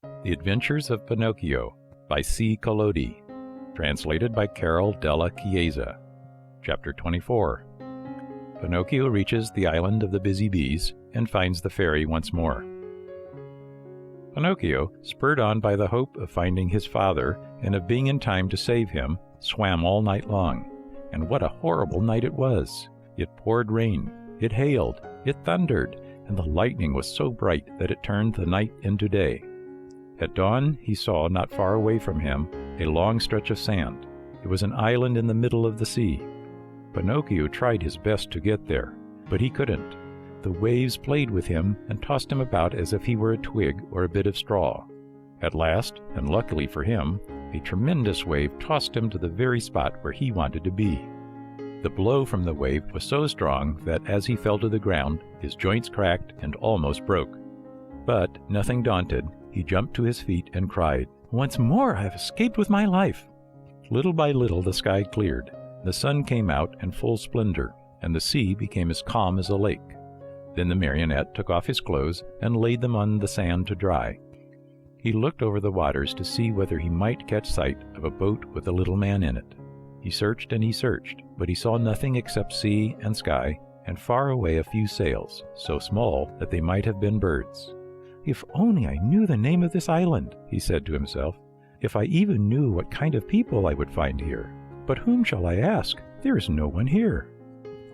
The Adventures of Pinocchio by C. Collodi. Translated by Carol della Chiesa. Chapter 24. Pinocchio reaches the island of the busy bees and finds the fairy once more. Pinocchio, spurred on by the hope of finding his father and of being in time to save him, swam all night long. And what a horrible night it was! It poured rain, it hailed, it thundered, and the lightning was so bright that it turned the night into day. At dawn he saw, not far away from him, a long stretch of sand. It was an island in the middle of the sea. Pinocchio tried his best to get there, but he couldn't. The waves played with him and tossed him about as if he were a twig or a bit of straw. At last, and luckily for him, a tremendous wave tossed him to the very spot where he wanted to be. The blow from the wave was so strong that as he fell to the ground, his joints cracked and almost broke. But, nothing daunted, he jumped to his feet and cried, "Once more I have escaped with my life!" Little by little the sky cleared. The sun came out in full splendor, and the sea became as calm as a lake. Then the marionette took off his clothes and laid them on the sand to dry. He looked over the waters to see whether he might catch sight of a boat with a little man in it. He searched and he searched, but he saw nothing except sea and sky, and far away a few sails, so small that they might have been birds. "If only I knew the name of this island," he said to himself. "If I even knew what kind of people I would find here. But whom shall I ask? There is no one here."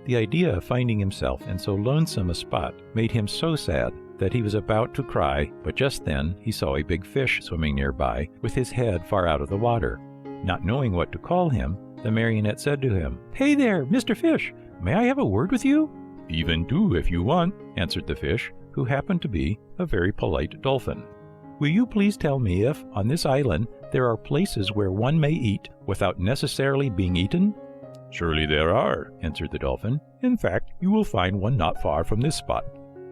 The idea of finding himself in so lonesome a spot made him so sad that he was about to cry, but just then he saw a big fish swimming nearby with his head far out of the water. Not knowing what to call him, the marionette said to him, "Hey there, Mr. Fish, may I have a word with you?" "Even do if you want," answered the fish, who happened to be a very polite dolphin. "Will you please tell me if, on this island, there are places where one may eat without necessarily being eaten?" "Surely there are," answered the dolphin. "In fact, you will find one not far from this spot."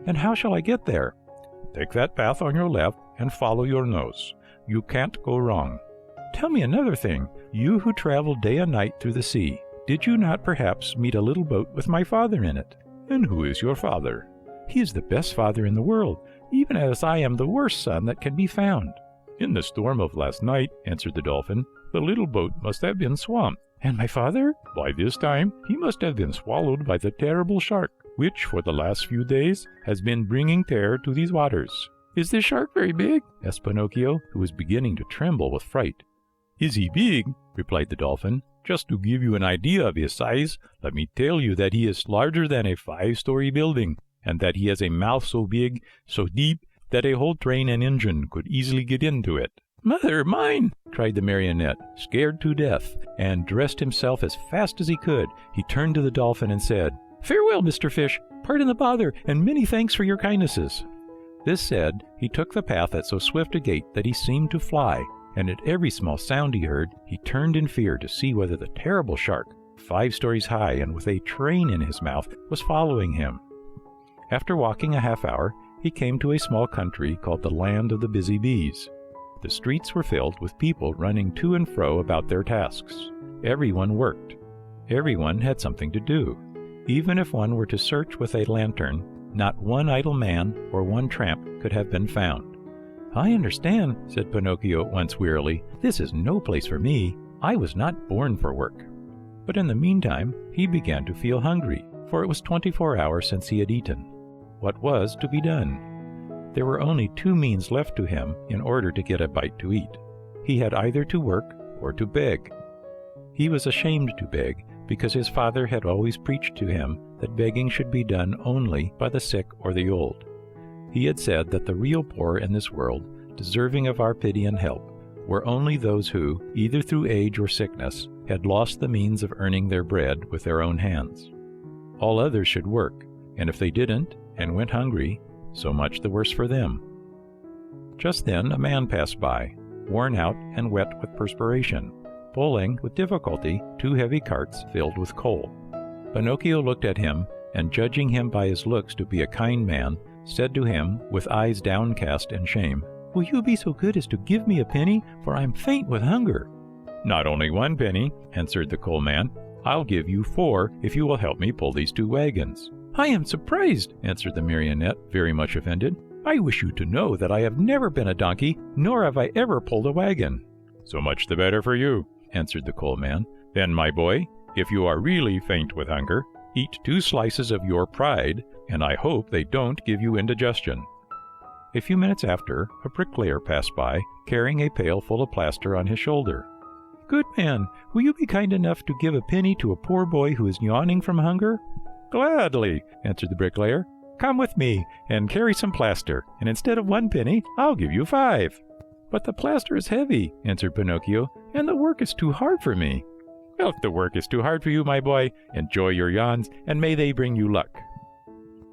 "And how shall I get there?" "Take that path on your left and follow your nose. You can't go wrong." "Tell me another thing. You who travel day and night through the sea, did you not perhaps meet a little boat with my father in it?" "And who is your father?" "He is the best father in the world, even as I am the worst son that can be found." "In the storm of last night," answered the dolphin, "the little boat must have been swamped." "And my father?" "By this time he must have been swallowed by the terrible shark, which for the last few days has been bringing terror to these waters." "Is this shark very big?" asked Pinocchio, who was beginning to tremble with fright. "Is he big?" replied the dolphin. "Just to give you an idea of his size, let me tell you that he is larger than a 5-story building, and that he has a mouth so big, so deep, that a whole train and engine could easily get into it." "Mother mine!" cried the marionette, scared to death, and dressed himself as fast as he could. He turned to the dolphin and said, "Farewell, Mr. Fish. Pardon the bother, and many thanks for your kindnesses." This said, he took the path at so swift a gait that he seemed to fly, and at every small sound he heard, he turned in fear to see whether the terrible shark, 5 stories high and with a train in his mouth, was following him. After walking a half-hour, he came to a small country called the Land of the Busy Bees. The streets were filled with people running to and fro about their tasks. Everyone worked. Everyone had something to do. Even if one were to search with a lantern, not one idle man or one tramp could have been found. "I understand," said Pinocchio at once wearily. "This is no place for me. I was not born for work." But in the meantime, he began to feel hungry, for it was 24 hours since he had eaten. What was to be done? There were only 2 means left to him in order to get a bite to eat. He had either to work or to beg. He was ashamed to beg, because his father had always preached to him that begging should be done only by the sick or the old. He had said that the real poor in this world, deserving of our pity and help, were only those who, either through age or sickness, had lost the means of earning their bread with their own hands. All others should work, and if they didn't, and went hungry, so much the worse for them. Just then a man passed by, worn out and wet with perspiration, pulling with difficulty 2 heavy carts filled with coal. Pinocchio looked at him, and judging him by his looks to be a kind man, said to him, with eyes downcast in shame, "Will you be so good as to give me a penny, for I am faint with hunger?" "Not only 1 penny," answered the coal man. "I'll give you 4 if you will help me pull these 2 wagons." "I am surprised," answered the marionette, very much offended. I wish you to know that I have never been a donkey, nor have I ever pulled a wagon." "So much the better for you," answered the coalman. "Then, my boy, if you are really faint with hunger, eat 2 slices of your pride, and I hope they don't give you indigestion." A few minutes after, a bricklayer passed by, carrying a pail full of plaster on his shoulder. "Good man, will you be kind enough to give a penny to a poor boy who is yawning from hunger?" "Gladly," answered the bricklayer. "Come with me and carry some plaster, and instead of 1 penny, I'll give you 5. "But the plaster is heavy," answered Pinocchio, "and the work is too hard for me." "Well, if the work is too hard for you, my boy, enjoy your yawns, and may they bring you luck."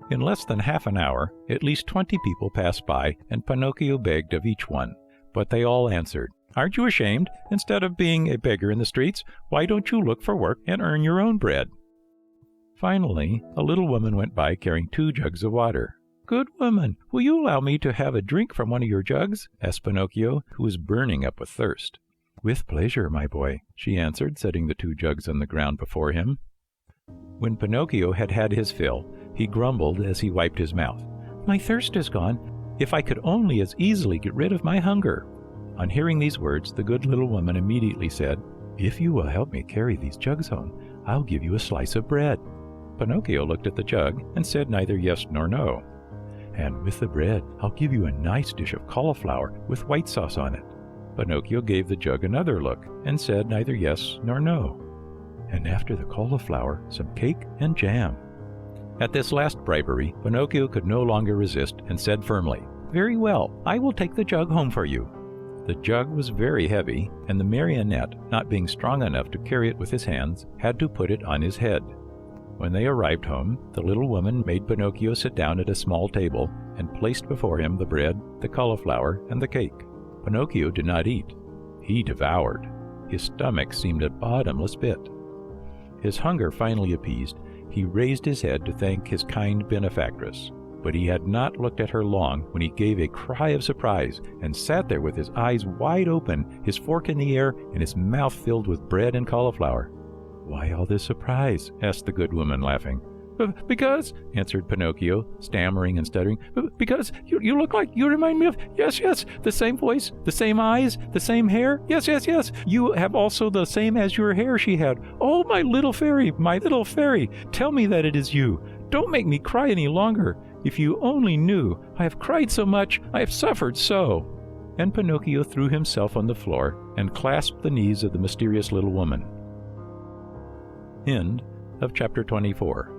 In less than half an hour, at least 20 people passed by, and Pinocchio begged of each one. But they all answered, "Aren't you ashamed? Instead of being a beggar in the streets, why don't you look for work and earn your own bread?" Finally, a little woman went by carrying 2 jugs of water. "Good woman, will you allow me to have a drink from one of your jugs?" asked Pinocchio, who was burning up with thirst. "With pleasure, my boy," she answered, setting the 2 jugs on the ground before him. When Pinocchio had had his fill, he grumbled as he wiped his mouth. "My thirst is gone. If I could only as easily get rid of my hunger." On hearing these words, the good little woman immediately said, "If you will help me carry these jugs home, I'll give you a slice of bread." Pinocchio looked at the jug and said neither yes nor no. "And with the bread, I'll give you a nice dish of cauliflower with white sauce on it." Pinocchio gave the jug another look and said neither yes nor no. "And after the cauliflower, some cake and jam." At this last bribery, Pinocchio could no longer resist and said firmly, "Very well, I will take the jug home for you." The jug was very heavy, and the marionette, not being strong enough to carry it with his hands, had to put it on his head. When they arrived home, the little woman made Pinocchio sit down at a small table and placed before him the bread, the cauliflower, and the cake. Pinocchio did not eat. He devoured. His stomach seemed a bottomless pit. His hunger finally appeased, he raised his head to thank his kind benefactress. But he had not looked at her long when he gave a cry of surprise and sat there with his eyes wide open, his fork in the air, and his mouth filled with bread and cauliflower. "Why all this surprise?" asked the good woman, laughing. "Because," answered Pinocchio, stammering and stuttering, "because you look like, you remind me of, yes, the same voice, the same eyes, the same hair, yes, you have also the same azure hair she had. Oh, my little fairy, tell me that it is you. Don't make me cry any longer. If you only knew, I have cried so much, I have suffered so." And Pinocchio threw himself on the floor and clasped the knees of the mysterious little woman. End of chapter 24.